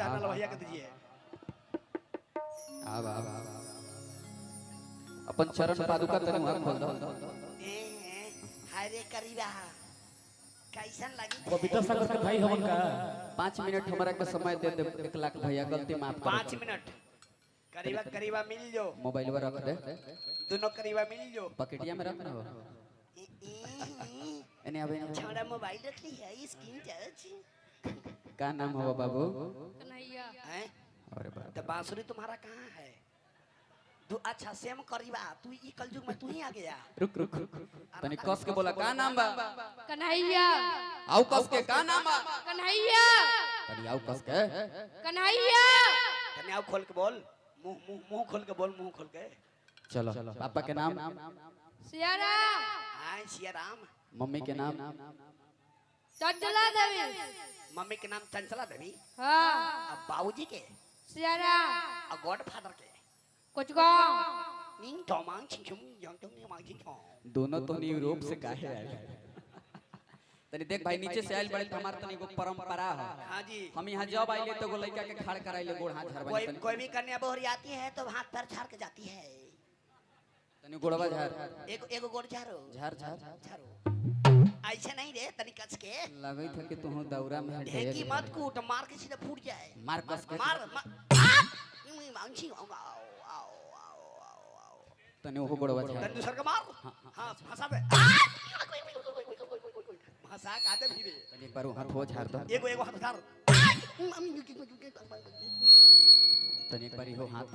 टहल भैया के दीजिए। अपन चरण पादुका तनु खोल दो। हरे करीबा कैसन लगी बबीता सागर के भाई हमन का 5 मिनट हमारा के समय दे दे 1 लाख भैया गलती माफ कर 5 मिनट करीबा करीबा मिल जो मोबाइल में रख दे दोनों करीबा मिल जो पकेटिया में रख ना हो एने अबे छोड़ा मोबाइल रख ली है स्क्रीन टच। का नाम हो बाबू कन्हैया हैं अरे बाप तो बांसुरी तुम्हारा कहाँ है तू अच्छा सेम करीबा तू ई कलयुग में तू ही आ गया। रुक रुक तनी कस के बोला का नाम बा कन्हैया आउ कस के का नाम बा कन्हैया तनी आउ कस के कन्हैया तने आओ खोल के बोल मुंह मुंह मुंह खोल के बोल मुंह खोल के। चलो पापा के नाम सियारा हां सिया राम। मम्मी के नाम चंचला देवी मम्मी के नाम चंचला देवी। हाँ अब बाबूजी के सियारा और गॉडफादर के कुछ को निंग टोमांग छिंचुम यंग टोंग मांग छिंचो दोनों तो यूरोप से काहे आए तनी देख भाई नीचे से आइल बड़े तो हमार तनी को परंपरा है। हां जी हम यहाँ जब आइले तो गो लड़का के खड़ कराइले गोड़ हाथ झरबा कोई भी कन्या बहुरी आती है तो हाथ पैर झाड़ के जाती है। तनी गोड़वा झाड़ एक एक गोड़ झाड़ो झाड़ झाड़ झाड़ो ऐसे नहीं रे तनी कस के लगई था कि तू दौरा में ढेकी मत कूट मार के सीधे फूट जाए। मार कस के मार मांग छी आओ आओ आओ तनी वो गोड़वा झाड़ तन दूसर का मार हां फंसा दे फंसा का दे भी रे तनी एक बार हाथ हो झाड़ दो एगो एगो हाथ धार तनी एक बार हो हाथ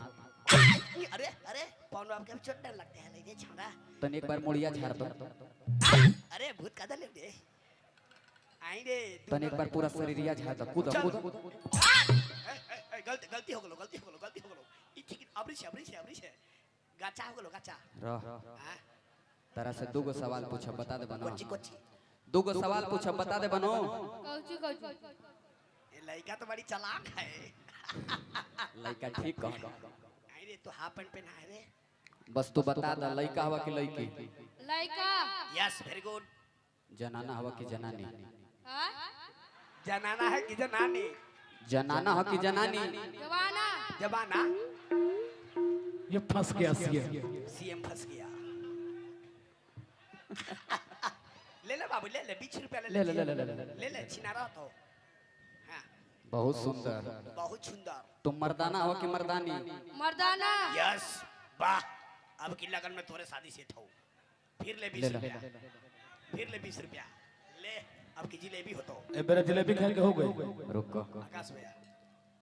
अरे अरे पौन बाप के चोट डर लगते हैं ले छोड़ा तनी एक बार मुड़िया झाड़ दो अरे भूत का दे दे आई रे तनी एक बार पूरा शरीरिया झाड़ दो कूद कूद गलती गलती हो गलो ई ठीक अबरी से गाचा हो गलो गाचा रह हां तारा से दो गो सवाल पूछब बता दे बनो कोची दो गो सवाल पूछब बता दे बनो कौची कौची ये लड़का तो बड़ी चालाक है। लड़का ठीक कह आई रे तो हाफ पैंट पहना है रे बस तू बता द लड़का हवा कि लड़की लड़का यस वेरी गुड। जनाना हवा कि जनानी हाँ जनाना है कि जनानी जनाना हो कि जनानी जवाना जबाना ये फंस गया सीएम फंस गया। ले ले बाबू ले ले 20 रुपया ले ले छिनारा तो हां बहुत सुंदर बहुत सुंदर। तुम मर्दाना हो कि मर्दानी मर्दाना यस वाह अब की लगन में तोरे शादी सेट हो फिर ले 20 रुपया फिर ले 20 रुपया ले अब की जिलेबी हो तो ए बेरा जलेबी खा के हो गई रुको आकाश भैया